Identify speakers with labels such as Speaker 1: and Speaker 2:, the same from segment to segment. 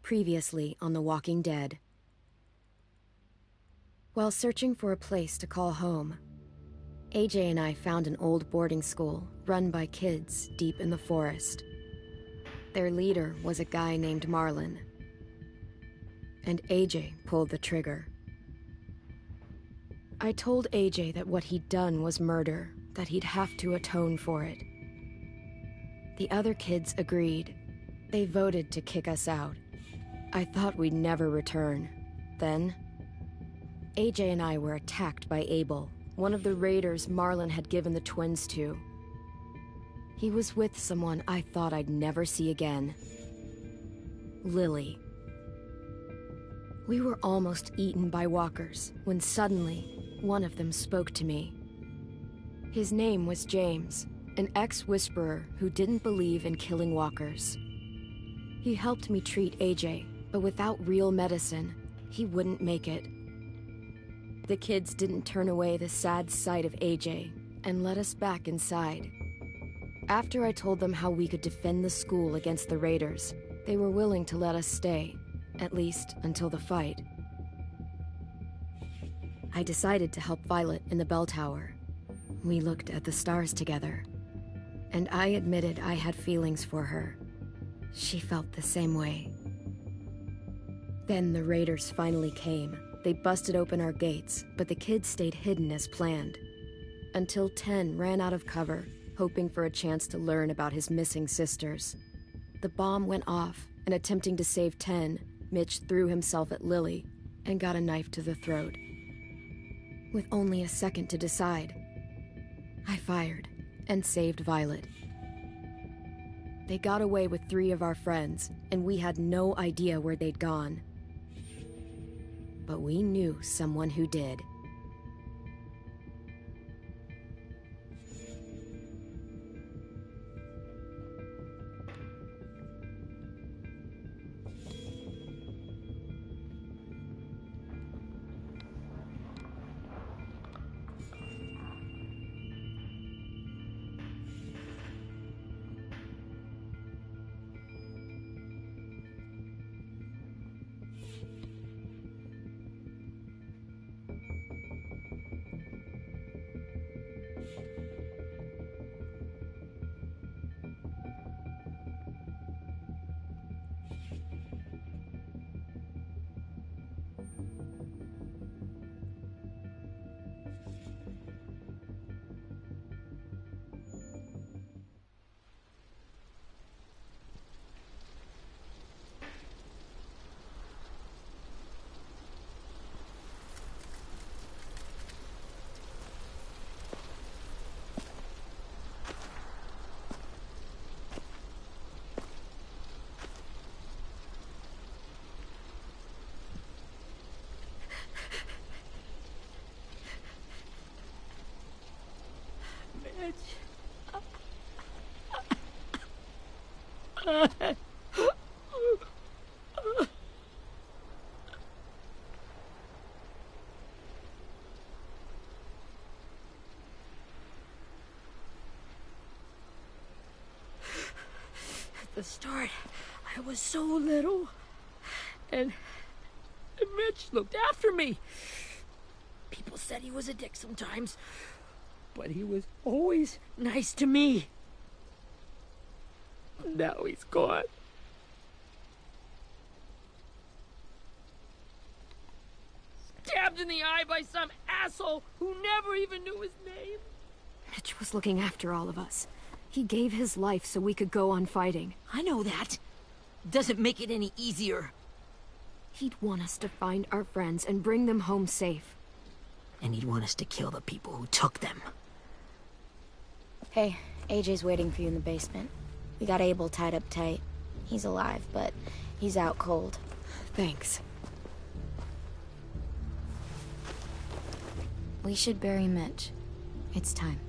Speaker 1: Previously on The Walking Dead. While searching for a place to call home, AJ and I found an old boarding school run by kids deep in the forest. Their leader was a guy named Marlon, and AJ pulled the trigger. I told AJ that what he'd done was murder, that he'd have to atone for it. The other kids agreed. They voted to kick us out. I thought we'd never return. Then, AJ and I were attacked by Abel, one of the raiders Marlon had given the twins to. He was with someone I thought I'd never see again. Lily. We were almost eaten by walkers when suddenly one of them spoke to me. His name was James, an ex-whisperer who didn't believe in killing walkers. He helped me treat AJ, but without real medicine, he wouldn't make it. The kids didn't turn away the sad sight of AJ and let us back inside. After I told them how we could defend the school against the raiders, they were willing to let us stay, at least until the fight. I decided to help Violet in the bell tower. We looked at the stars together, and I admitted I had feelings for her. She felt the same way. Then the raiders finally came. They busted open our gates, but the kids stayed hidden as planned. Until 10 ran out of cover, hoping for a chance to learn about his missing sisters. The bomb went off, and attempting to save 10, Mitch threw himself at Lily and got a knife to the throat. With only a second to decide, I fired and saved Violet. They got away with 3 of our friends, and we had no idea where they'd gone. But we knew someone who did.
Speaker 2: At the start, I was so little, and Mitch looked after me. People said he was a dick sometimes, but he was always nice to me. Now he's gone. Stabbed in the eye by some asshole who never even knew his name.
Speaker 1: Mitch was looking after all of us. He gave his life so we could go on fighting.
Speaker 2: I know that. Doesn't make it any easier.
Speaker 1: He'd want us to find our friends and bring them home safe.
Speaker 2: And he'd want us to kill the people who took them.
Speaker 3: Hey, AJ's waiting for you in the basement. We got Abel tied up tight. He's alive, but he's out cold.
Speaker 1: Thanks.
Speaker 3: We should bury Mitch. It's time.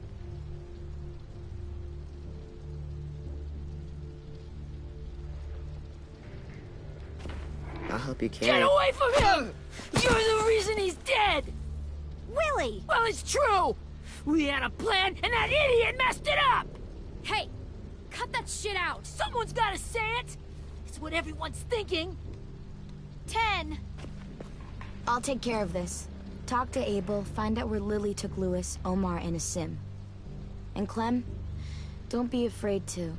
Speaker 4: I'll help you carry.
Speaker 2: Get away from him! You're the reason he's dead!
Speaker 3: Willie!
Speaker 2: Well, it's true! We had a plan, and that idiot messed it up!
Speaker 5: Hey! Cut that shit out!
Speaker 2: Someone's gotta say it! It's what everyone's thinking.
Speaker 4: 10.
Speaker 3: I'll take care of this. Talk to Abel, find out where Lily took Lewis, Omar, and a sim. And Clem, don't be afraid to,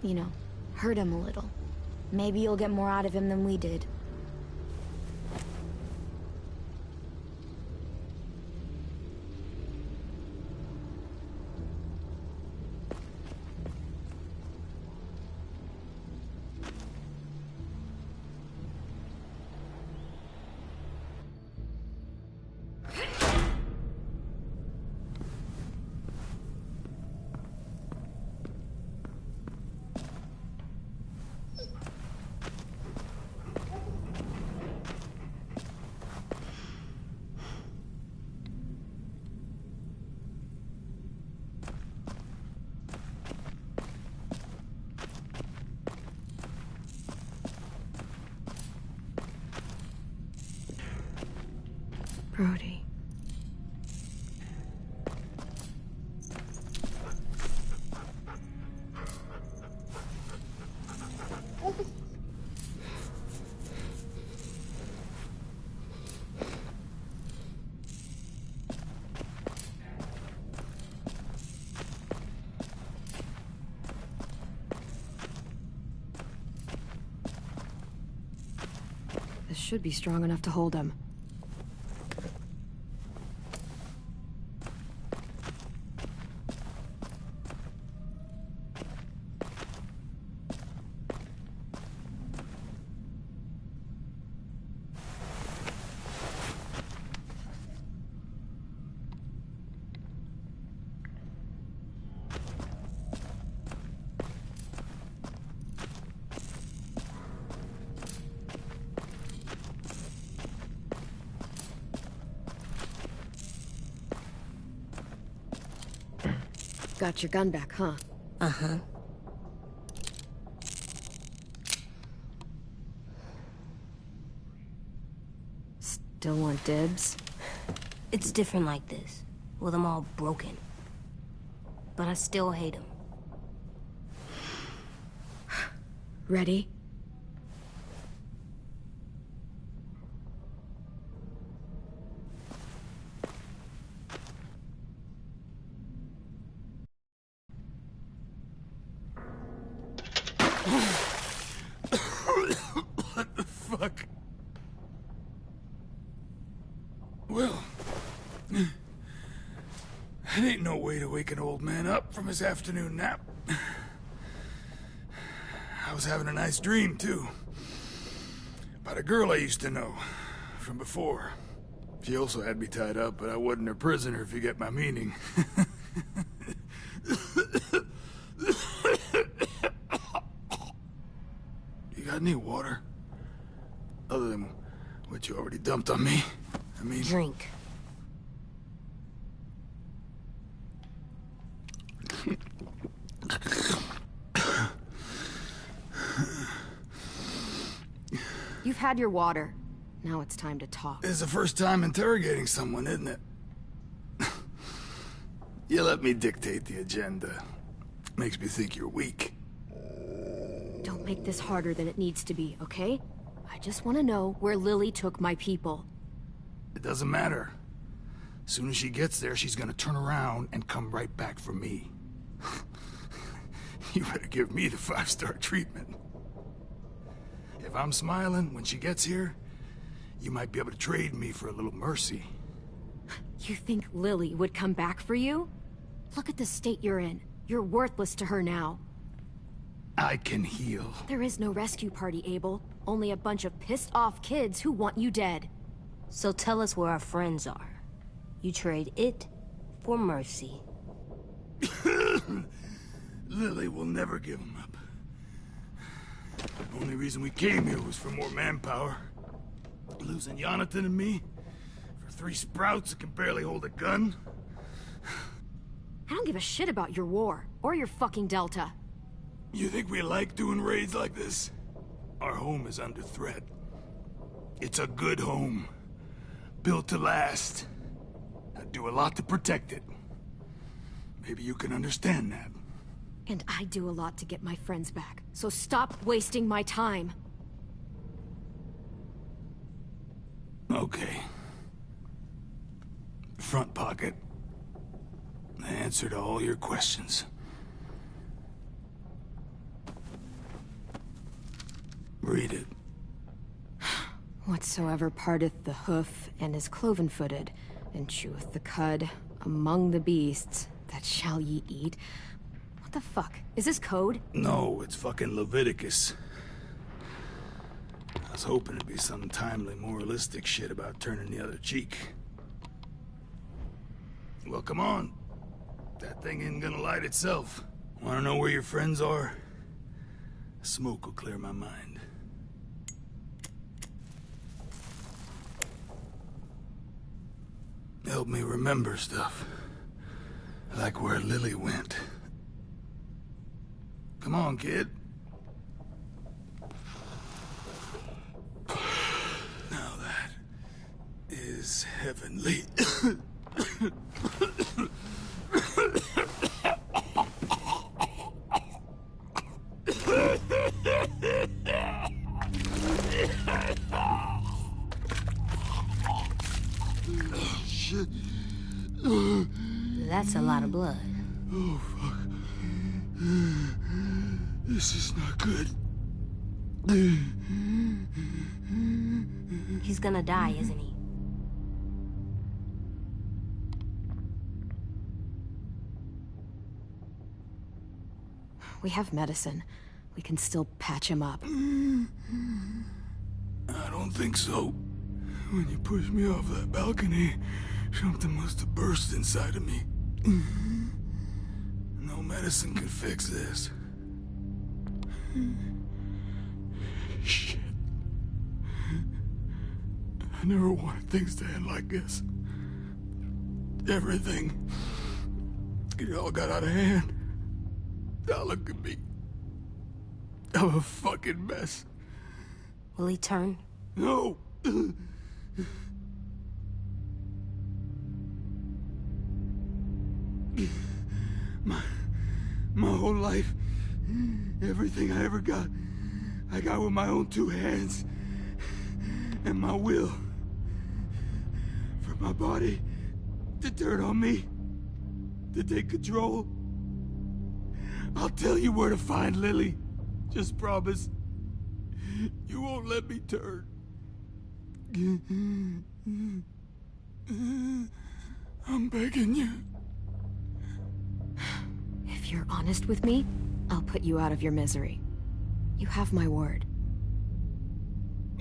Speaker 3: you know, hurt him a little. Maybe you'll get more out of him than we did.
Speaker 1: Brody. This should be strong enough to hold him. Got your gun back, huh?
Speaker 3: Uh-huh.
Speaker 1: Still want dibs?
Speaker 5: It's different like this, with them all broken. But I still hate them.
Speaker 1: Ready?
Speaker 6: What the fuck? Well, that ain't no way to wake an old man up from his afternoon nap. I was having a nice dream, too. About a girl I used to know from before. She also had me tied up, but I wasn't her prisoner, if you get my meaning. You got any water? Other than what you already dumped on me? I mean...
Speaker 5: Drink.
Speaker 1: You've had your water. Now it's time to talk.
Speaker 6: It's the first time interrogating someone, isn't it? You let me dictate the agenda. Makes me think you're weak.
Speaker 1: Don't make this harder than it needs to be, okay? I just want to know where Lily took my people.
Speaker 6: It doesn't matter. As soon as she gets there, she's gonna turn around and come right back for me. You better give me the 5-star treatment. If I'm smiling when she gets here, you might be able to trade me for a little mercy.
Speaker 1: You think Lily would come back for you? Look at the state you're in. You're worthless to her now.
Speaker 6: I can heal.
Speaker 1: There is no rescue party, Abel. Only a bunch of pissed-off kids who want you dead.
Speaker 5: So tell us where our friends are. You trade it for mercy.
Speaker 6: Lily will never give him up. The only reason we came here was for more manpower. Losing Jonathan and me for 3 sprouts that can barely hold a gun.
Speaker 1: I don't give a shit about your war, or your fucking Delta.
Speaker 6: You think we like doing raids like this? Our home is under threat. It's a good home. Built to last. I'd do a lot to protect it. Maybe you can understand that.
Speaker 1: And I do a lot to get my friends back, so stop wasting my time.
Speaker 6: Okay. Front pocket. The answer to all your questions. Read it.
Speaker 1: Whatsoever parteth the hoof and is cloven-footed, and cheweth the cud among the beasts, that shall ye eat. What the fuck? Is this code?
Speaker 6: No, it's fucking Leviticus. I was hoping it'd be some timely, moralistic shit about turning the other cheek. Well, come on. That thing ain't gonna light itself. Wanna know where your friends are? Smoke will clear my mind. Help me remember stuff. Like where Lily went. Come on, kid. Now that is heavenly. Shit.
Speaker 5: That's a lot of blood.
Speaker 6: Oh, fuck. This is not good.
Speaker 5: He's gonna die, isn't he?
Speaker 1: We have medicine. We can still patch him up.
Speaker 6: I don't think so. When you pushed me off that balcony, something must have burst inside of me. No medicine can fix this. Shit. I never wanted things to end like this. Everything. It all got out of hand. Now look at me. I'm a fucking mess.
Speaker 5: Will he turn?
Speaker 6: No! My whole life, everything I ever got, I got with my own two hands. And my will. For my body to turn on me, to take control. I'll tell you where to find Lily. Just promise. You won't let me turn. I'm begging you.
Speaker 1: If you're honest with me, I'll put you out of your misery. You have my word.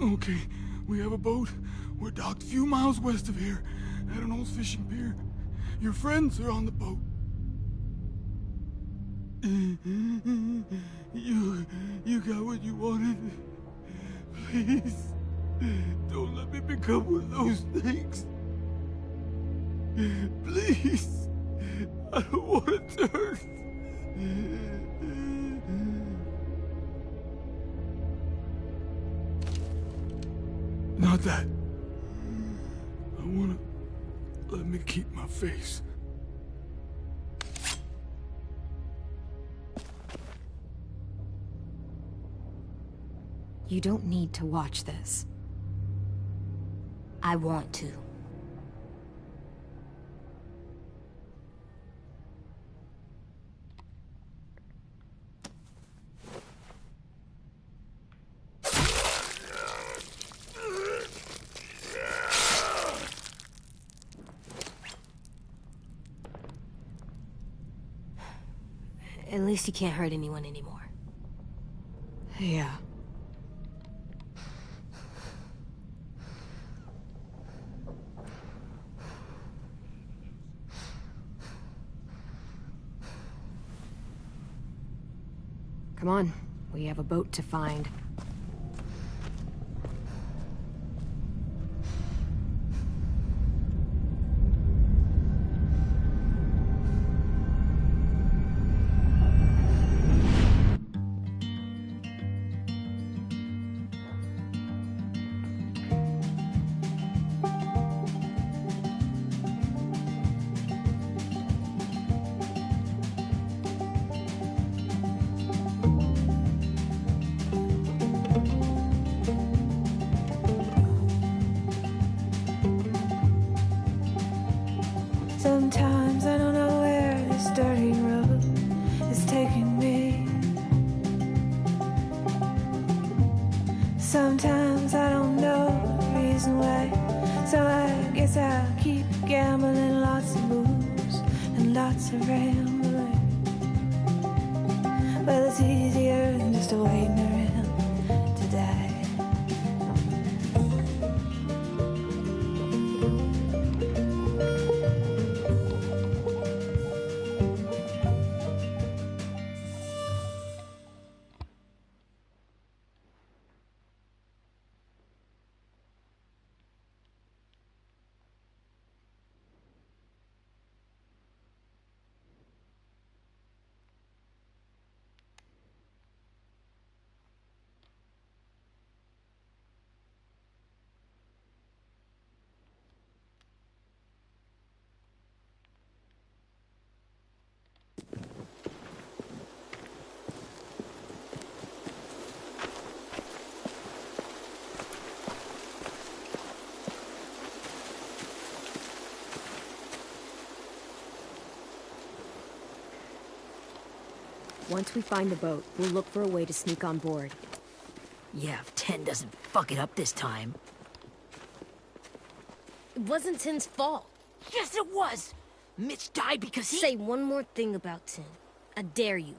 Speaker 6: Okay, we have a boat. We're docked a few miles west of here, at an old fishing pier. Your friends are on the boat. You got what you wanted. Please, don't let me become one of those things. Please, I don't want to turn. Not that. I wanna let me keep my face.
Speaker 1: You don't need to watch this.
Speaker 5: I want to. At least he can't hurt anyone anymore.
Speaker 1: Yeah. Come on, we have a boat to find.
Speaker 4: Sometimes I don't know the reason why, so I guess I'll keep gambling. Lots of moves and lots of rambling. Well, it's easier than just waiting around to die.
Speaker 1: Once we find the boat, we'll look for a way to sneak on board.
Speaker 2: Yeah, if 10 doesn't fuck it up this time.
Speaker 5: It wasn't Tin's fault.
Speaker 2: Yes, it was! Mitch died because he...
Speaker 5: Say one more thing about Tin. I dare you.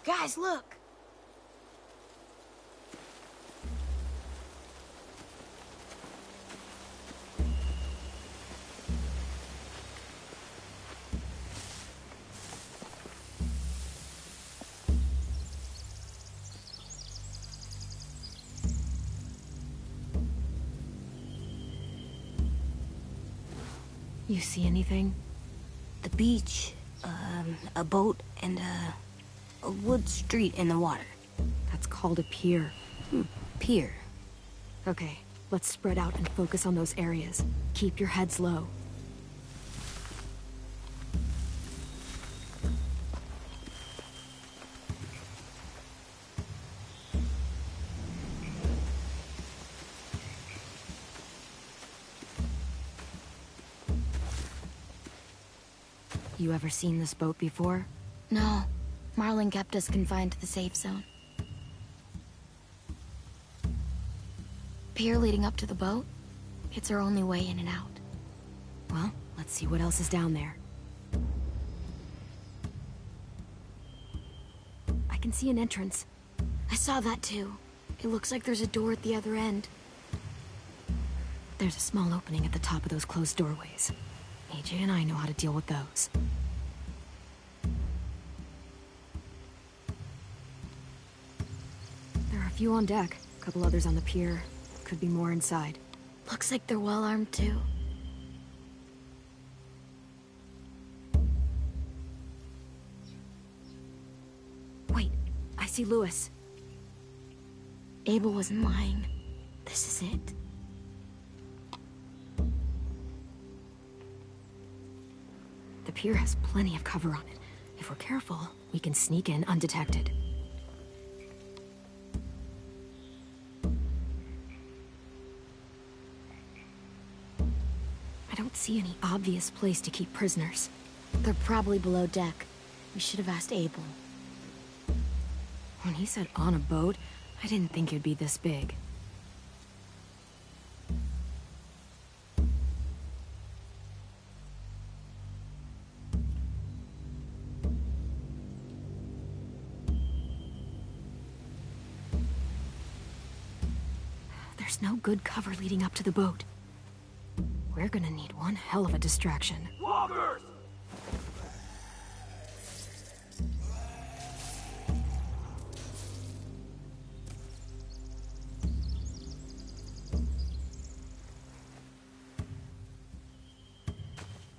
Speaker 3: Guys, look!
Speaker 1: You see anything?
Speaker 5: The beach, a boat, and a wood street in the water.
Speaker 1: That's called a pier.
Speaker 5: Pier.
Speaker 1: Okay, let's spread out and focus on those areas. Keep your heads low. You ever seen this boat before?
Speaker 3: No. Marlin kept us confined to the safe zone. Pier leading up to the boat? It's our only way in and out.
Speaker 1: Well, let's see what else is down there. I can see an entrance.
Speaker 3: I saw that too. It looks like there's a door at the other end.
Speaker 1: There's a small opening at the top of those closed doorways. AJ and I know how to deal with those. There are a few on deck, a couple others on the pier. Could be more inside.
Speaker 3: Looks like they're well armed too.
Speaker 1: Wait, I see Lewis.
Speaker 3: Abel wasn't lying. This is it.
Speaker 1: The pier has plenty of cover on it. If we're careful, we can sneak in undetected. I don't see any obvious place to keep prisoners.
Speaker 3: They're probably below deck. We should have asked Abel.
Speaker 1: When he said on a boat, I didn't think it'd be this big. There's no good cover leading up to the boat. We're gonna need one hell of a distraction.
Speaker 6: Walkers!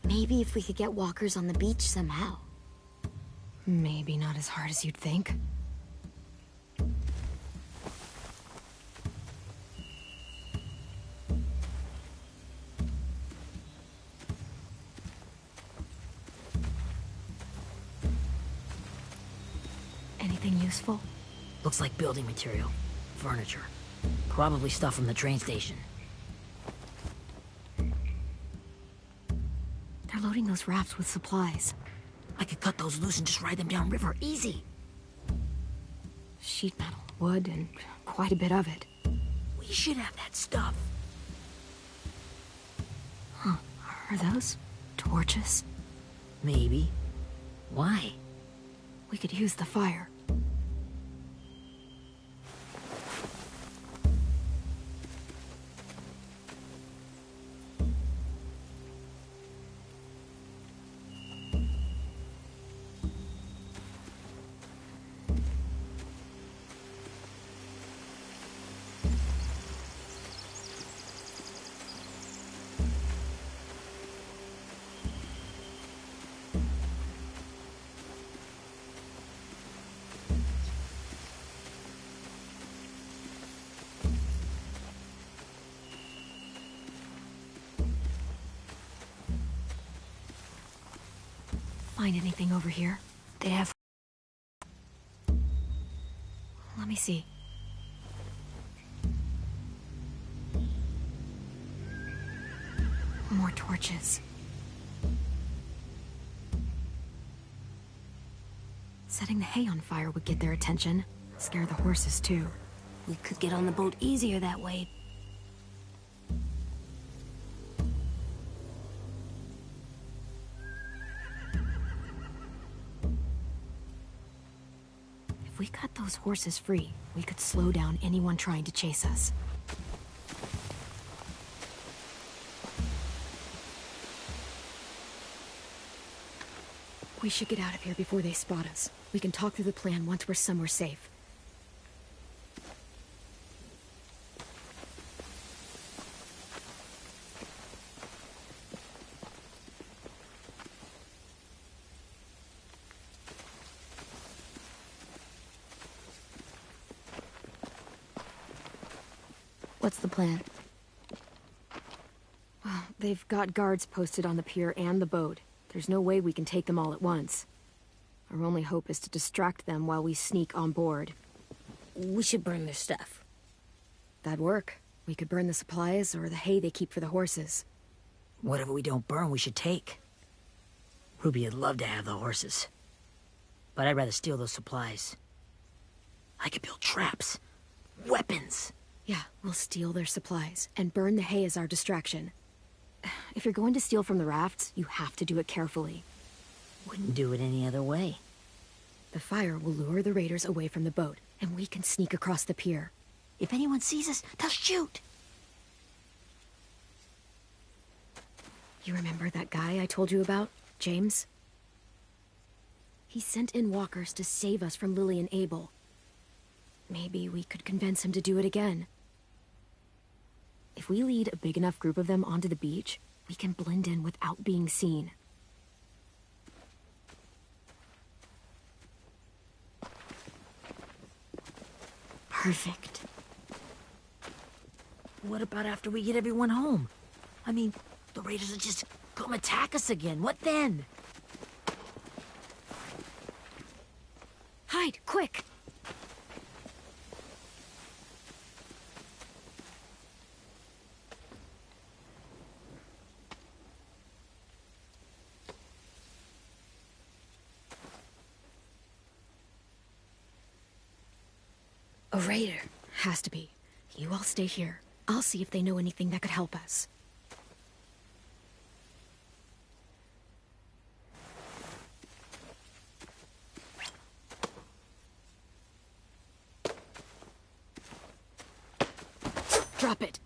Speaker 3: Maybe if we could get walkers on the beach somehow.
Speaker 1: Maybe not as hard as you'd think. Anything useful?
Speaker 2: Looks like building material. Furniture. Probably stuff from the train station.
Speaker 1: They're loading those rafts with supplies.
Speaker 2: I could cut those loose and just ride them downriver. Easy.
Speaker 1: sheet metal, wood, and quite a bit of it.
Speaker 2: We should have that stuff.
Speaker 1: Huh. Are those torches?
Speaker 2: Maybe. Why?
Speaker 1: We could use the fire. Find anything over here?
Speaker 5: They have...
Speaker 1: Let me see. More torches. Setting the hay on fire would get their attention. Scare the horses, too.
Speaker 5: We could get on the boat easier that way.
Speaker 1: If we cut those horses free, we could slow down anyone trying to chase us. We should get out of here before they spot us. We can talk through the plan once we're somewhere safe.
Speaker 3: What's the plan?
Speaker 1: Well, they've got guards posted on the pier and the boat. There's no way we can take them all at once. Our only hope is to distract them while we sneak on board.
Speaker 5: We should burn their stuff.
Speaker 1: That'd work. We could burn the supplies or the hay they keep for the horses.
Speaker 2: Whatever we don't burn, we should take. Ruby would love to have the horses. But I'd rather steal those supplies. I could build traps. Weapons.
Speaker 1: Yeah, we'll steal their supplies and burn the hay as our distraction. If you're going to steal from the rafts, you have to do it carefully.
Speaker 2: Wouldn't do it any other way.
Speaker 1: The fire will lure the raiders away from the boat, and we can sneak across the pier.
Speaker 2: If anyone sees us, they'll shoot.
Speaker 1: You remember that guy I told you about? James? He sent in walkers to save us from Lily and Abel. Maybe we could convince him to do it again. If we lead a big enough group of them onto the beach, we can blend in without being seen.
Speaker 5: Perfect.
Speaker 2: What about after we get everyone home? I mean, the raiders will just come attack us again. What then?
Speaker 1: Hide, quick! A raider. Has to be. You all stay here. I'll see if they know anything that could help us. Drop it.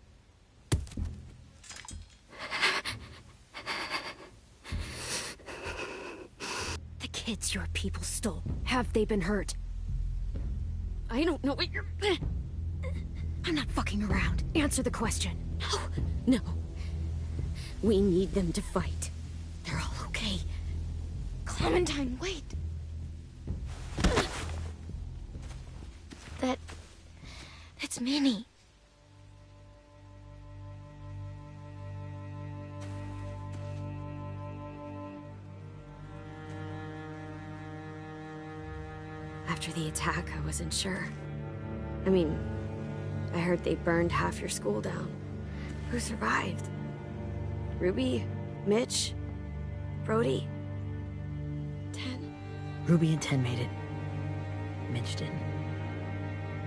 Speaker 1: The kids your people stole. Have they been hurt? I don't know what you're... I'm not fucking around. Answer the question.
Speaker 5: No. We need them to fight.
Speaker 1: They're all okay.
Speaker 3: Clementine, wait! It's Minnie.
Speaker 1: After the attack, I wasn't sure. I mean, I heard they burned half your school down. Who survived? Ruby? Mitch? Brody? 10?
Speaker 2: Ruby and 10 made it. Mitch didn't.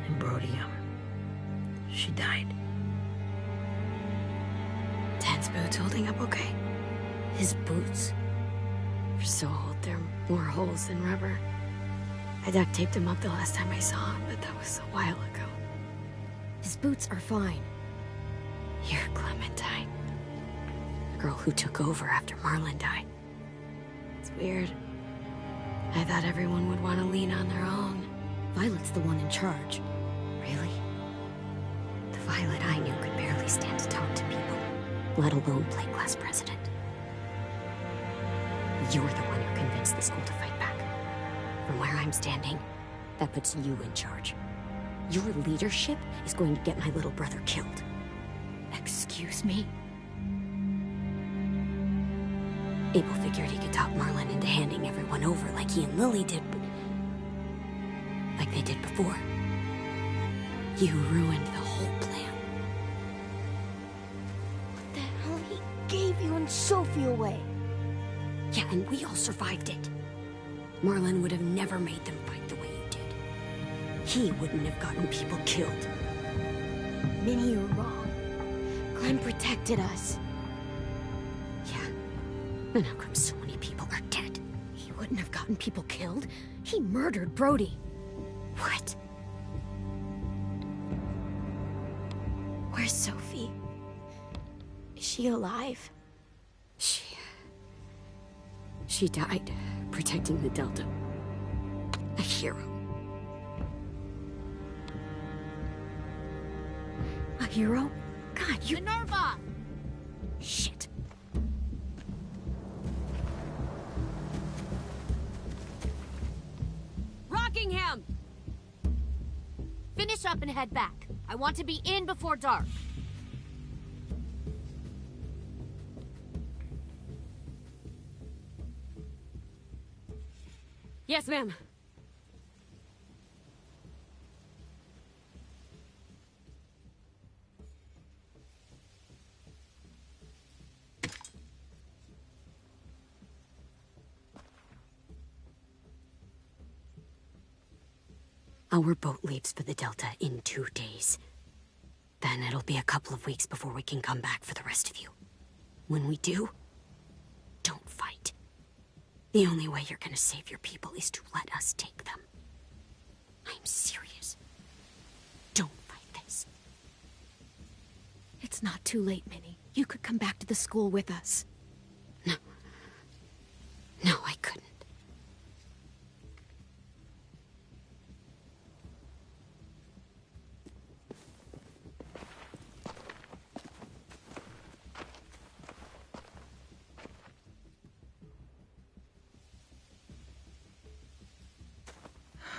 Speaker 2: And Brody, she died.
Speaker 1: Dan's boots holding up okay?
Speaker 5: His boots.
Speaker 1: They're so old, there are more holes than rubber. I duct taped him up the last time I saw him, but that was a while ago. His boots are fine. You're Clementine. The girl who took over after Marlon died. It's weird. I thought everyone would want to lean on their own. Violet's the one in charge. Really? The Violet I knew could barely stand to talk to people, let alone play class president. You're the one who convinced the school to fight back. From where I'm standing, that puts you in charge. Your leadership is going to get my little brother killed. Excuse me? Abel figured he could talk Marlon into handing everyone over like he and Lily did, but... like they did before. You ruined the whole plan.
Speaker 3: What the hell? He gave you and Sophie away.
Speaker 1: Yeah, and we all survived it. Marlon would have never made them fight the way you did. He wouldn't have gotten people killed.
Speaker 3: Minnie, you're wrong. Clem protected us.
Speaker 1: Yeah. And how come so many people are dead? He wouldn't have gotten people killed. He murdered Brody. What?
Speaker 3: Where's Sophie? Is she alive?
Speaker 1: She died protecting the Delta. A hero. A hero? God, you...
Speaker 2: Minerva!
Speaker 1: Shit.
Speaker 2: Rockingham! Finish up and head back. I want to be in before dark.
Speaker 1: Yes, ma'am. Our boat leaves for the Delta in 2 days. Then it'll be a couple of weeks before we can come back for the rest of you. When we do, don't fight. The only way you're gonna save your people is to let us take them. I'm serious. Don't fight this. It's not too late, Minnie. You could come back to the school with us. No. No, I couldn't.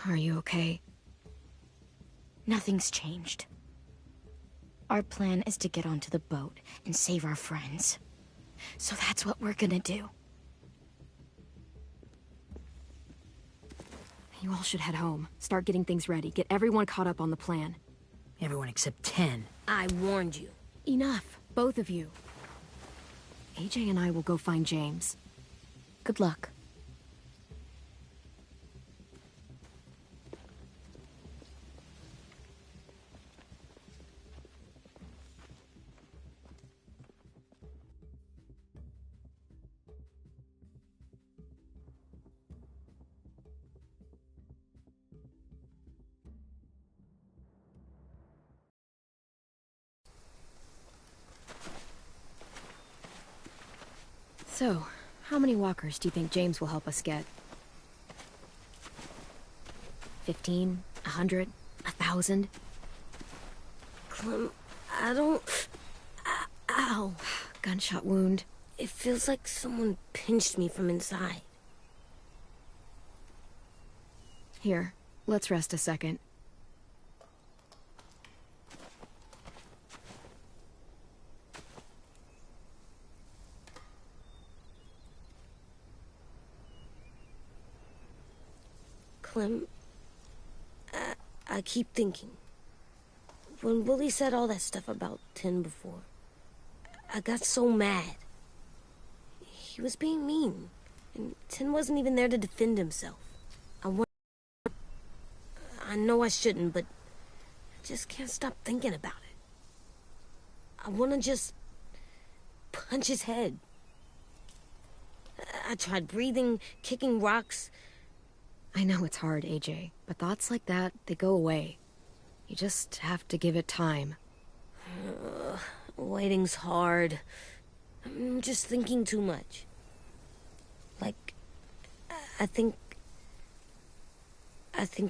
Speaker 1: Are you okay?
Speaker 3: Nothing's changed. Our plan is to get onto the boat and save our friends. So that's what we're gonna do.
Speaker 1: You all should head home. Start getting things ready. Get everyone caught up on the plan.
Speaker 2: Everyone except 10.
Speaker 5: I warned you.
Speaker 1: Enough, both of you. AJ and I will go find James.
Speaker 3: Good luck.
Speaker 1: So, how many walkers do you think James will help us get? 15? 100? 1,000?
Speaker 5: Clem, I don't... Ow.
Speaker 1: Gunshot wound.
Speaker 5: It feels like someone pinched me from inside.
Speaker 1: Here, let's rest a second.
Speaker 5: Clem, I keep thinking. When Willie said all that stuff about 10 before, I got so mad. He was being mean, and 10 wasn't even there to defend himself. I know I shouldn't, but just can't stop thinking about it. I want to just punch his head. I tried breathing, kicking rocks.
Speaker 1: I know it's hard, AJ, but thoughts like that, they go away. You just have to give it time.
Speaker 5: Waiting's hard. I'm just thinking too much. Like, I think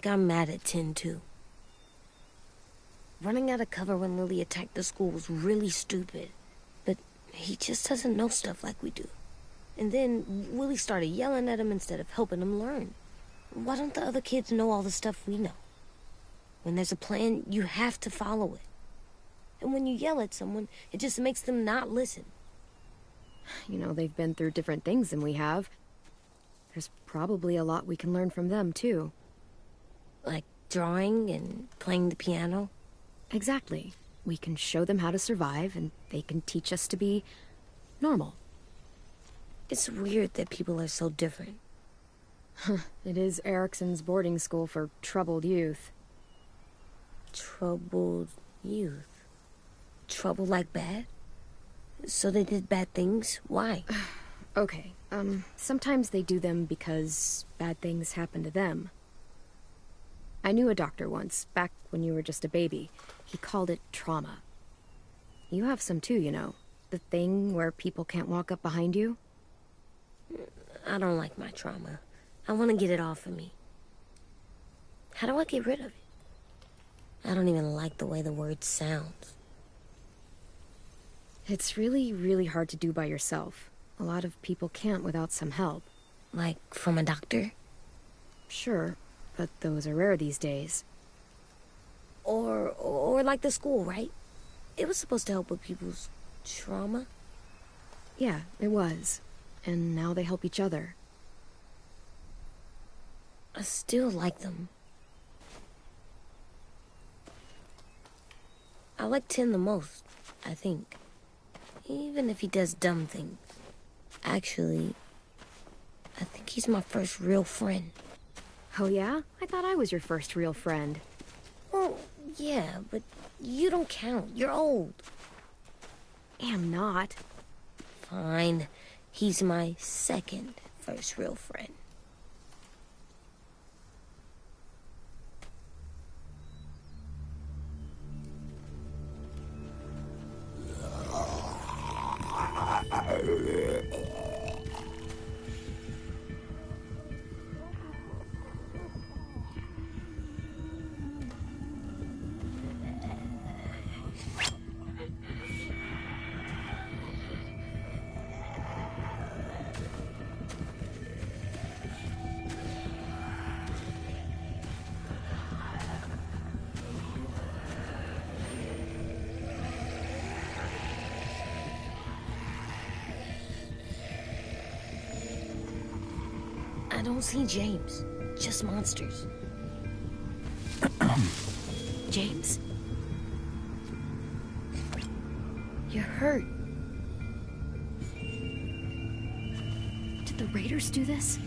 Speaker 5: I'm mad at Tin, too. Running out of cover when Lily attacked the school was really stupid. But he just doesn't know stuff like we do. And then Willie started yelling at him instead of helping him learn. Why don't the other kids know all the stuff we know? When there's a plan, you have to follow it. And when you yell at someone, it just makes them not listen.
Speaker 1: You know, they've been through different things than we have. There's probably a lot we can learn from them, too.
Speaker 5: Like drawing and playing the piano?
Speaker 1: Exactly. We can show them how to survive, and they can teach us to be normal.
Speaker 5: It's weird that people are so different.
Speaker 1: It is Erickson's boarding school for troubled youth.
Speaker 5: Troubled youth? Trouble like bad? So they did bad things? Why?
Speaker 1: Okay, sometimes they do them because bad things happen to them. I knew a doctor once, back when you were just a baby. He called it trauma. You have some too, you know. The thing where people can't walk up behind you.
Speaker 5: I don't like my trauma. I want to get it off of me. How do I get rid of it? I don't even like the way the word sounds.
Speaker 1: It's really, really hard to do by yourself. A lot of people can't without some help.
Speaker 5: Like from a doctor?
Speaker 1: Sure, but those are rare these days.
Speaker 5: Or like the school, right? It was supposed to help with people's trauma.
Speaker 1: Yeah, it was. And now they help each other.
Speaker 5: I still like them. I like Tin the most, I think. Even if he does dumb things. Actually, I think he's my first real friend.
Speaker 1: Oh yeah? I thought I was your first real friend.
Speaker 5: Well, yeah, but you don't count. You're old.
Speaker 1: Am not.
Speaker 5: Fine. He's my second first real friend. I don't see James. Just monsters.
Speaker 1: James? You're hurt. Did the raiders do this?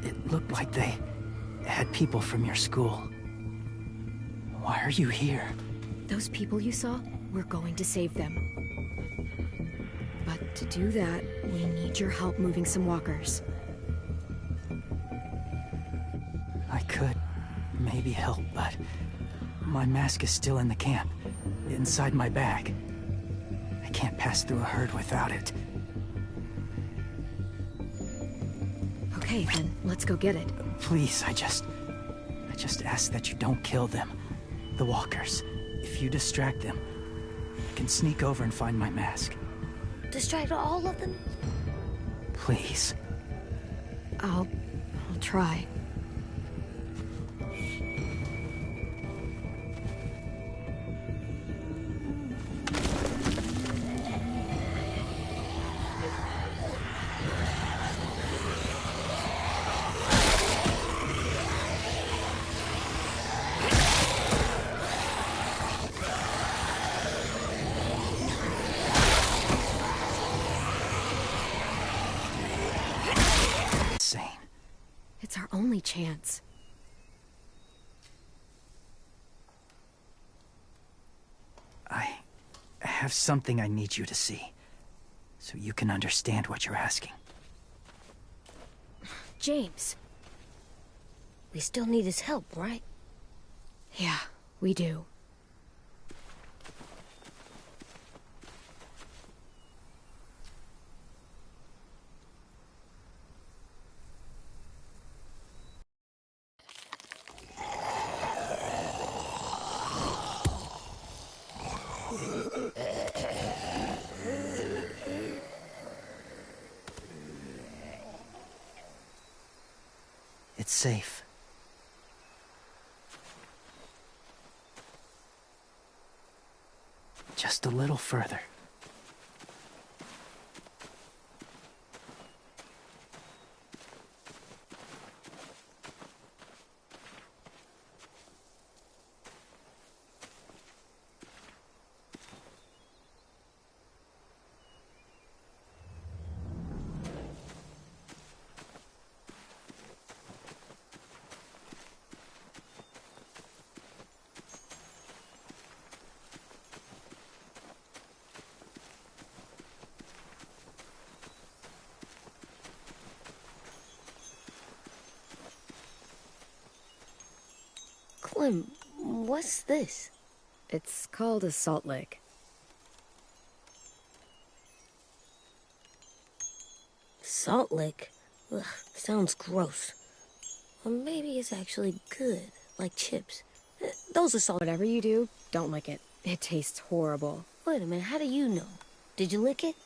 Speaker 7: It looked like they had people from your school. Why are you here?
Speaker 1: Those people you saw, we're going to save them. But to do that, we need your help moving some walkers.
Speaker 7: I could maybe help, but my mask is still in the camp, inside my bag. I can't pass through a herd without it.
Speaker 1: Okay, then let's go get it.
Speaker 7: Please, I just ask that you don't kill them. The walkers. If you distract them, I can sneak over and find my mask.
Speaker 5: Distract all of them?
Speaker 7: Please.
Speaker 1: I'll try. It's our only chance.
Speaker 7: have something I need you to see, so you can understand what you're asking.
Speaker 3: James.
Speaker 5: We still need his help, right?
Speaker 1: Yeah, we do.
Speaker 7: It's safe. Just a little further.
Speaker 5: Clem, what's this?
Speaker 1: It's called a salt lick.
Speaker 5: Salt lick? Ugh, sounds gross. Or maybe it's actually good, like chips. Those are salt.
Speaker 1: Whatever you do, don't lick it. It tastes horrible.
Speaker 5: Wait a minute, how do you know? Did you lick it?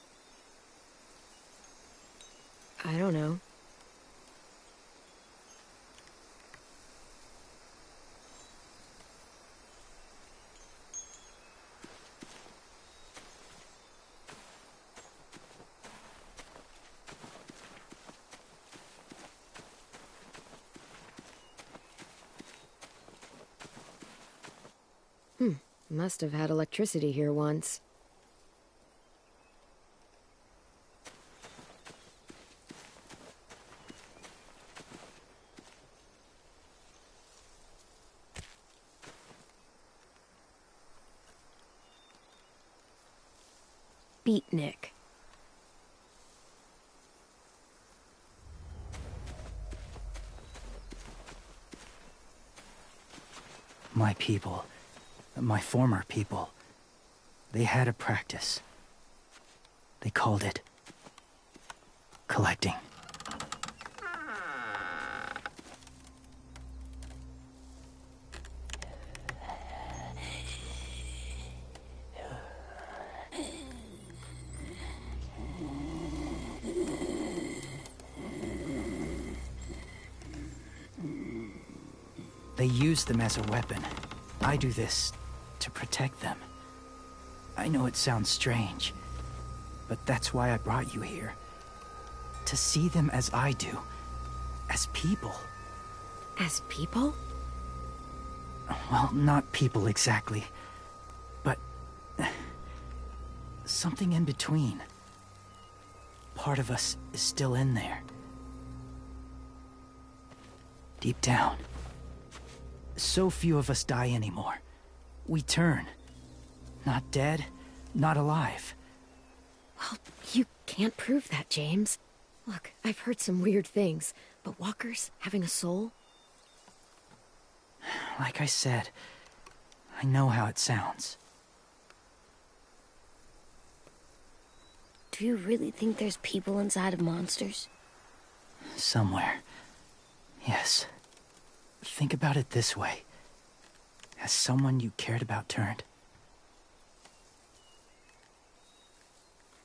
Speaker 1: I don't know. Must have had electricity here once. Beatnik.
Speaker 7: My people, my former people, they had a practice. They called it collecting. They use them as a weapon. I do this to protect them. I know it sounds strange, but that's why I brought you here. To see them as I do. As people.
Speaker 1: As people?
Speaker 7: Well, not people exactly, but something in between. Part of us is still in there. Deep down. So few of us die anymore. We turn. Not dead, not alive.
Speaker 1: Well, you can't prove that, James. Look, I've heard some weird things, but walkers having a soul?
Speaker 7: Like I said, I know how it sounds.
Speaker 5: Do you really think there's people inside of monsters?
Speaker 7: Somewhere. Yes. Think about it this way. Has someone you cared about turned?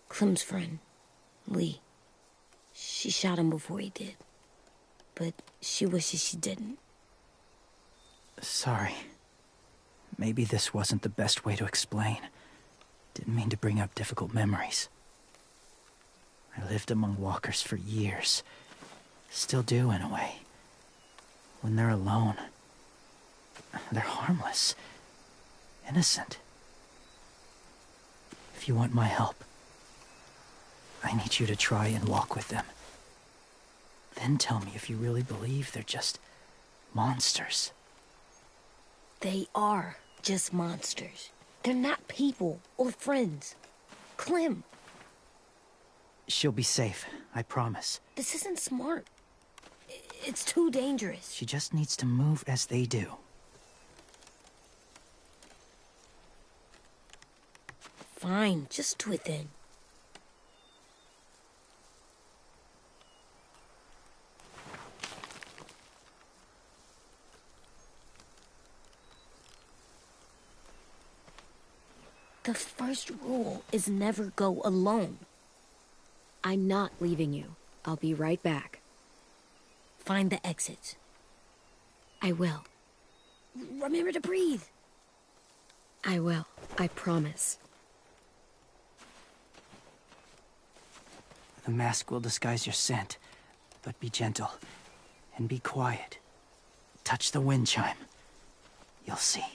Speaker 5: Clem's friend, Lee. She shot him before he did. But she wishes she didn't.
Speaker 7: Sorry. Maybe this wasn't the best way to explain. Didn't mean to bring up difficult memories. I lived among walkers for years. Still do, in a way. When they're alone, they're harmless. Innocent. If you want my help, I need you to try and walk with them. Then tell me if you really believe they're just monsters.
Speaker 5: They are just monsters. They're not people or friends. Clem,
Speaker 7: She'll be safe, I promise.
Speaker 5: this isn't smart. It's too dangerous.
Speaker 7: She just needs to move as they do.
Speaker 5: Fine, just do it then. The first rule is never go alone.
Speaker 1: I'm not leaving you. I'll be right back.
Speaker 5: Find the exits.
Speaker 1: I will.
Speaker 5: Remember to breathe.
Speaker 1: I will. I promise.
Speaker 7: The mask will disguise your scent, but be gentle and be quiet. Touch the wind chime. You'll see.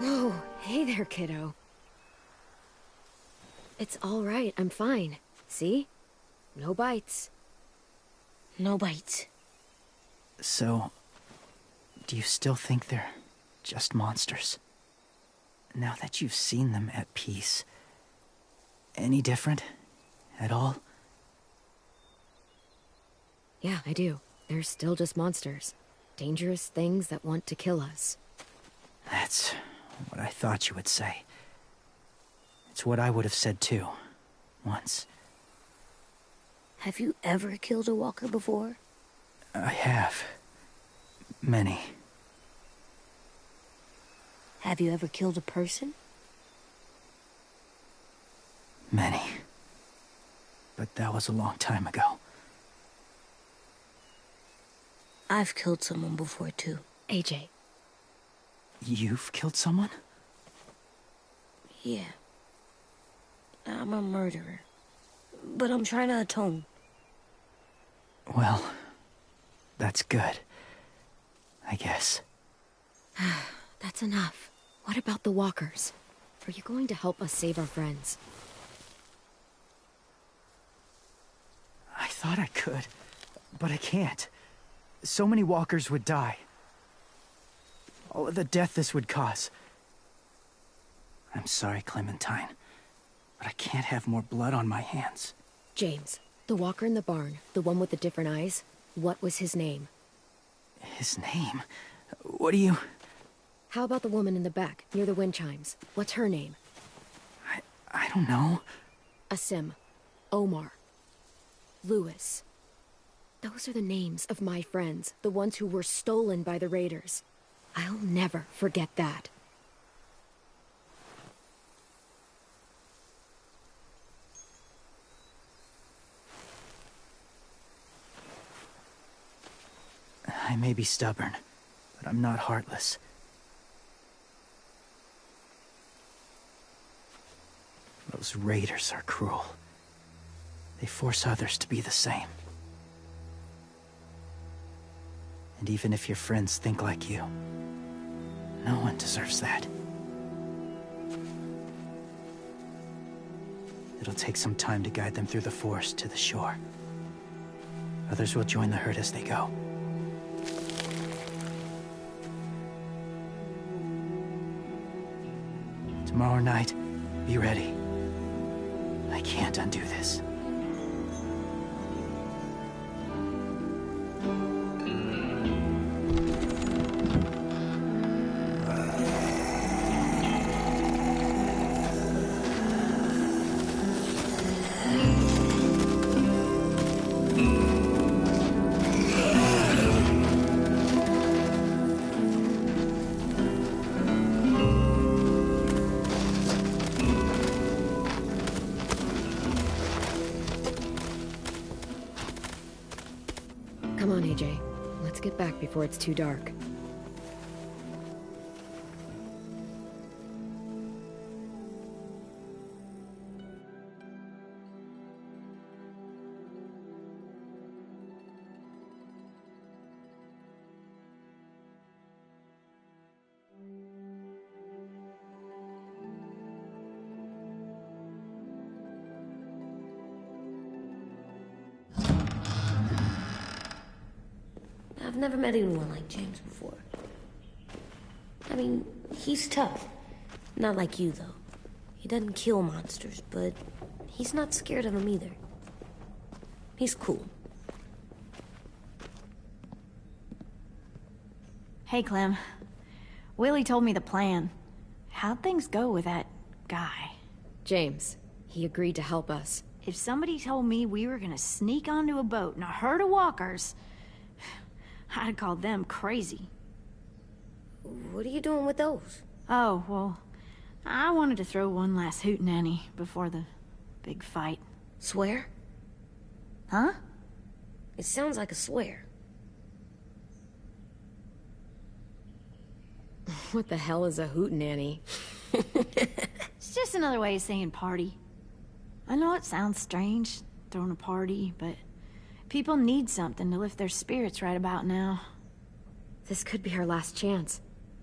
Speaker 1: Oh, hey there, kiddo. It's all right. I'm fine. See? No bites.
Speaker 5: No bites.
Speaker 7: So, do you still think they're just monsters? Now that you've seen them at peace, any different at all?
Speaker 1: Yeah, I do. They're still just monsters. Dangerous things that want to kill us.
Speaker 7: That's what I thought you would say. It's what I would have said too, once.
Speaker 5: Have you ever killed a walker before?
Speaker 7: I have. Many.
Speaker 5: Have you ever killed a person?
Speaker 7: Many. But that was a long time ago.
Speaker 5: I've killed someone before too.
Speaker 1: AJ.
Speaker 7: You've killed someone?
Speaker 5: Yeah. I'm a murderer. But I'm trying to atone.
Speaker 7: Well, that's good. I guess.
Speaker 1: That's enough. What about the walkers? Are you going to help us save our friends?
Speaker 7: I thought I could, but I can't. So many walkers would die. All of the death this would cause. I'm sorry, Clementine, but I can't have more blood on my hands.
Speaker 1: James, the walker in the barn, the one with the different eyes, what was his name?
Speaker 7: His name? What do you...
Speaker 1: How about the woman in the back, near the wind chimes? What's her name?
Speaker 7: I don't know.
Speaker 1: Asim. Omar. Lewis. Those are the names of my friends, the ones who were stolen by the raiders. I'll never forget that.
Speaker 7: I may be stubborn, but I'm not heartless. Those raiders are cruel. They force others to be the same. And even if your friends think like you, no one deserves that. It'll take some time to guide them through the forest to the shore. Others will join the herd as they go. Tomorrow night, be ready. I can't undo this.
Speaker 1: Come on, AJ. Let's get back before it's too dark.
Speaker 5: I've never met anyone like James before. I mean, he's tough. Not like you, though. He doesn't kill monsters, but he's not scared of them either. He's cool.
Speaker 8: Hey, Clem. Willie told me the plan. How'd things go with that guy?
Speaker 1: James. He agreed to help us.
Speaker 8: If somebody told me we were gonna sneak onto a boat in a herd of walkers, I'd call them crazy.
Speaker 5: What are you doing with those?
Speaker 8: Oh, well, I wanted to throw one last hootenanny before the big fight.
Speaker 5: Swear?
Speaker 8: Huh?
Speaker 5: It sounds like a swear.
Speaker 1: What the hell is a hootenanny?
Speaker 8: It's just another way of saying party. I know it sounds strange, throwing a party, but people need something to lift their spirits right about now.
Speaker 1: This could be our last chance.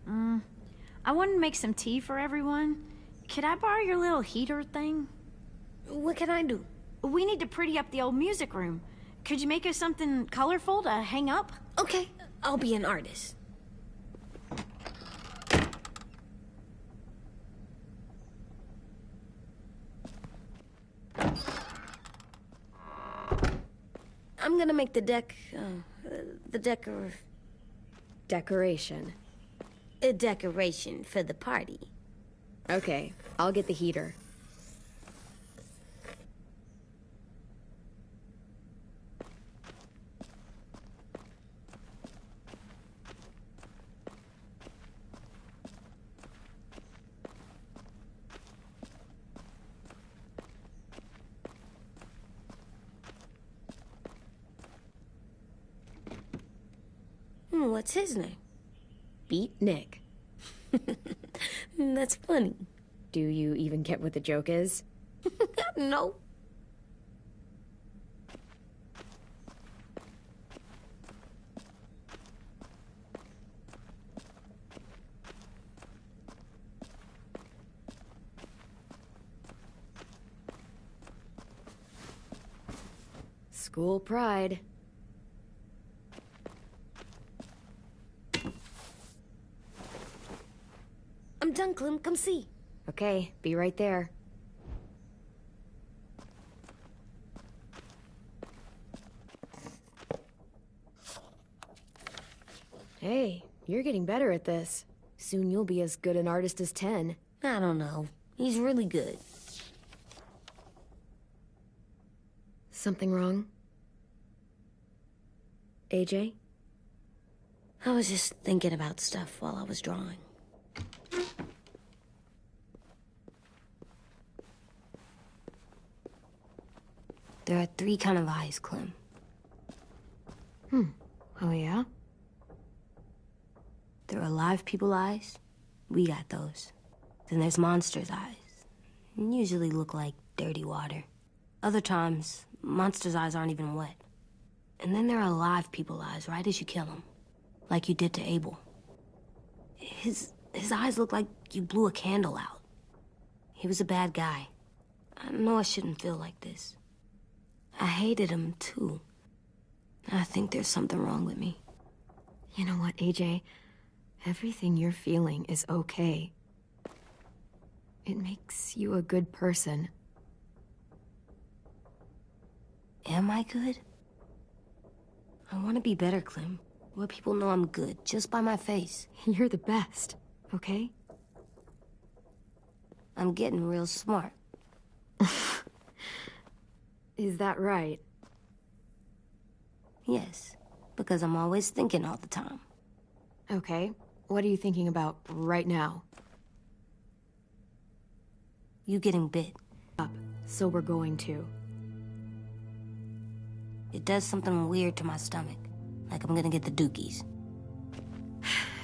Speaker 8: I wanted to make some tea for everyone. Could I borrow your little heater thing?
Speaker 5: What can I do?
Speaker 8: We need to pretty up the old music room. Could you make us something colorful to hang up?
Speaker 5: Okay, I'll be an artist. I'm gonna make the
Speaker 1: Decoration.
Speaker 5: a decoration for the party.
Speaker 1: Okay, I'll get the heater.
Speaker 5: What's his name?
Speaker 1: Beat Nick.
Speaker 5: That's funny.
Speaker 1: Do you even get what the joke is?
Speaker 5: No.
Speaker 1: School pride.
Speaker 5: I'm done, Clem. Come see.
Speaker 1: Okay, be right there. Hey, you're getting better at this. Soon you'll be as good an artist as 10.
Speaker 5: I don't know. He's really good.
Speaker 1: Something wrong? AJ?
Speaker 5: I was just thinking about stuff while I was drawing. There are 3 kind of eyes, Clem.
Speaker 1: Oh, yeah?
Speaker 5: There are alive people eyes. We got those. Then there's monsters' eyes. Usually look like dirty water. Other times, monsters' eyes aren't even wet. And then there are alive people eyes right as you kill them. Like you did to Abel. His eyes look like you blew a candle out. He was a bad guy. I know I shouldn't feel like this. I hated him, too. I think there's something wrong with me.
Speaker 1: You know what, AJ? Everything you're feeling is okay. It makes you a good person.
Speaker 5: Am I good? I want to be better, Clem. Where people know I'm good, just by my face.
Speaker 1: You're the best, okay?
Speaker 5: I'm getting real smart.
Speaker 1: Is that right?
Speaker 5: Yes, because I'm always thinking all the time.
Speaker 1: Okay, what are you thinking about right now?
Speaker 5: You getting bit.
Speaker 1: So we're going to.
Speaker 5: It does something weird to my stomach. Like I'm gonna get the dookies.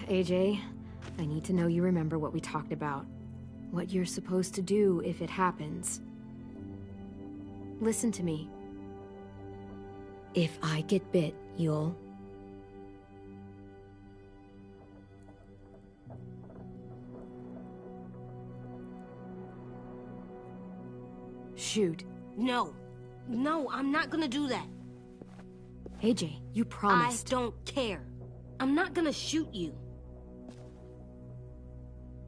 Speaker 1: AJ, I need to know you remember what we talked about. What you're supposed to do if it happens. Listen to me. If I get bit, you'll... shoot.
Speaker 5: No. No, I'm not gonna do that.
Speaker 1: AJ, you promised.
Speaker 5: I don't care. I'm not gonna shoot you.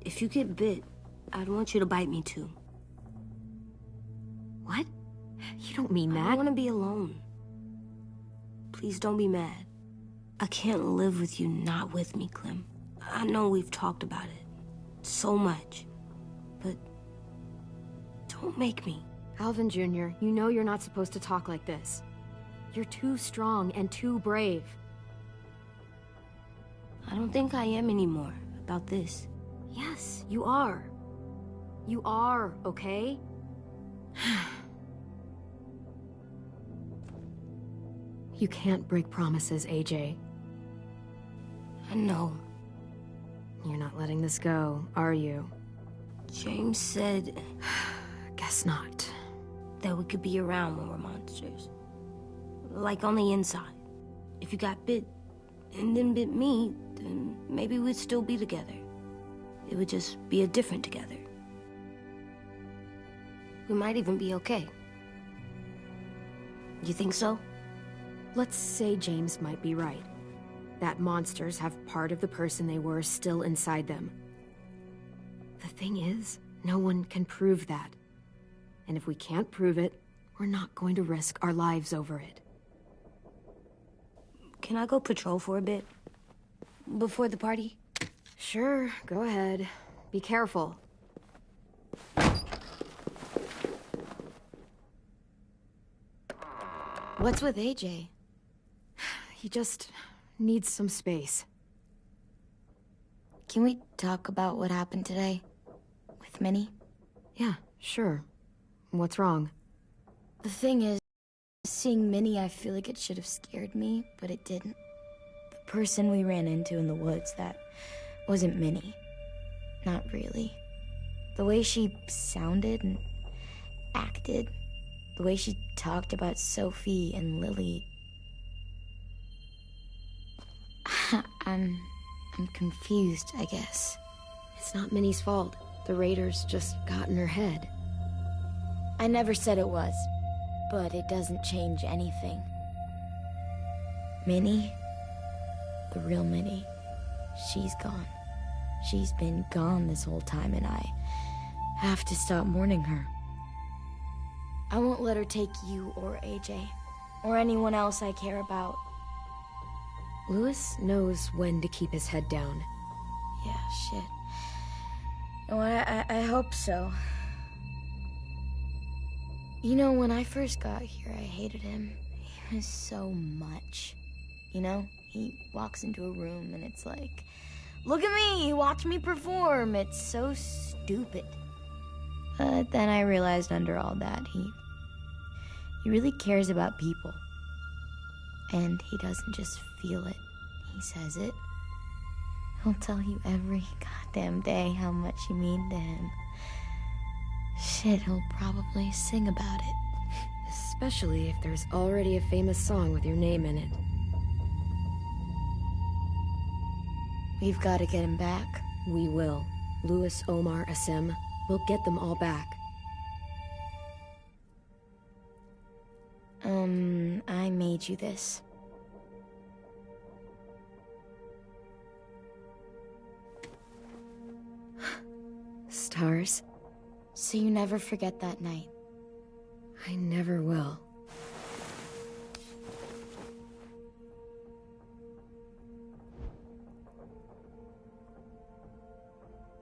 Speaker 5: If you get bit, I'd want you to bite me too.
Speaker 1: What? You don't mean that.
Speaker 5: I want to be alone. Please don't be mad. I can't live with you not with me, Clem. I know we've talked about it so much, but don't make me.
Speaker 1: Alvin Jr., you know you're not supposed to talk like this. You're too strong and too brave.
Speaker 5: I don't think I am anymore about this.
Speaker 1: Yes, you are. You are, okay? You can't break promises, AJ.
Speaker 5: I know.
Speaker 1: You're not letting this go, are you?
Speaker 5: James said...
Speaker 1: Guess not.
Speaker 5: That we could be around when we're monsters. Like on the inside. If you got bit and then bit me, then maybe we'd still be together. It would just be a different together. We might even be okay. You think so?
Speaker 1: Let's say James might be right. That monsters have part of the person they were still inside them. The thing is, no one can prove that. And if we can't prove it, we're not going to risk our lives over it.
Speaker 5: Can I go patrol for a bit? Before the party?
Speaker 1: Sure, go ahead. Be careful. What's with AJ? He just needs some space.
Speaker 3: Can we talk about what happened today? With Minnie?
Speaker 1: Yeah, sure. What's wrong?
Speaker 3: The thing is, seeing Minnie, I feel like it should have scared me, but it didn't. The person we ran into in the woods, that wasn't Minnie. Not really. The way she sounded and acted, the way she talked about Sophie and Lily... I'm confused, I guess.
Speaker 1: It's not Minnie's fault. The raiders just got in her head.
Speaker 3: I never said it was, but it doesn't change anything. Minnie, the real Minnie, she's gone. She's been gone this whole time, and I have to stop mourning her. I won't let her take you or AJ, or anyone else I care about.
Speaker 1: Louis knows when to keep his head down.
Speaker 3: Yeah, shit. Oh, I hope so. You know, when I first got here, I hated him. He was so much. You know, he walks into a room and it's like, look at me, watch me perform. It's so stupid. But then I realized under all that, he really cares about people. And he doesn't just feel it, he says it. He'll tell you every goddamn day how much you mean to him. Shit, he'll probably sing about it.
Speaker 1: Especially if there's already a famous song with your name in it.
Speaker 3: We've got to get him back.
Speaker 1: We will. Louis, Omar, Asim. We'll get them all back.
Speaker 3: I made you this.
Speaker 1: Stars?
Speaker 3: So you never forget that night.
Speaker 1: I never will.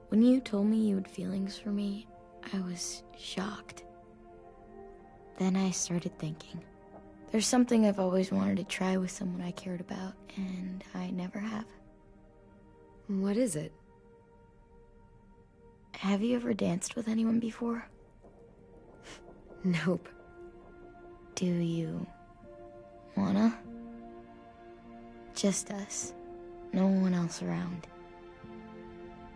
Speaker 3: When you told me you had feelings for me, I was shocked. Then I started thinking. There's something I've always wanted to try with someone I cared about, and I never have.
Speaker 1: What is it?
Speaker 3: Have you ever danced with anyone before?
Speaker 1: Nope.
Speaker 3: Do you wanna? Just us. No one else around.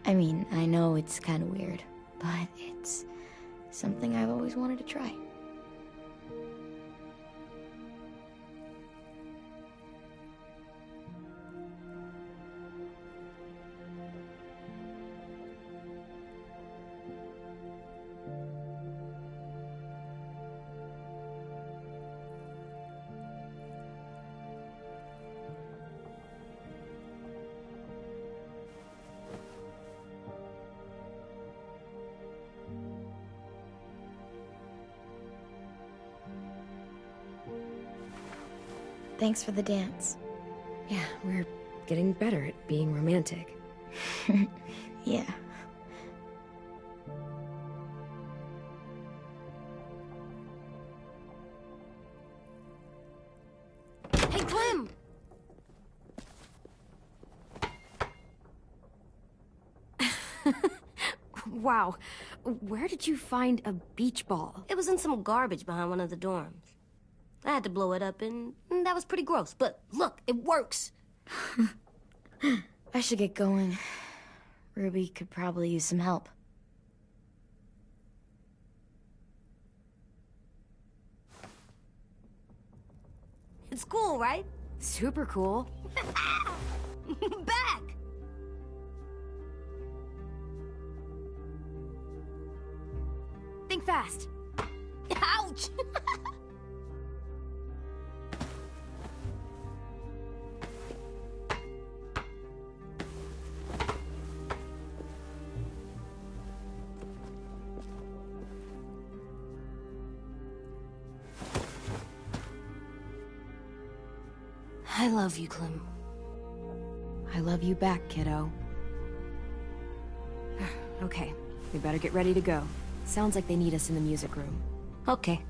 Speaker 3: I mean, I know it's kind of weird, but it's something I've always wanted to try. Thanks for the dance.
Speaker 1: Yeah, we're getting better at being romantic.
Speaker 3: Yeah.
Speaker 5: Hey, Clem!
Speaker 1: Wow. Where did you find a beach ball?
Speaker 5: It was in some garbage behind one of the dorms. I had to blow it up, and that was pretty gross. But look, it works.
Speaker 3: I should get going. Ruby could probably use some help.
Speaker 5: It's cool, right?
Speaker 1: Super cool.
Speaker 5: Back!
Speaker 1: Think fast.
Speaker 5: Ouch! I love you, Clem.
Speaker 1: I love you back, kiddo. Okay, we better get ready to go. Sounds like they need us in the music room.
Speaker 5: Okay.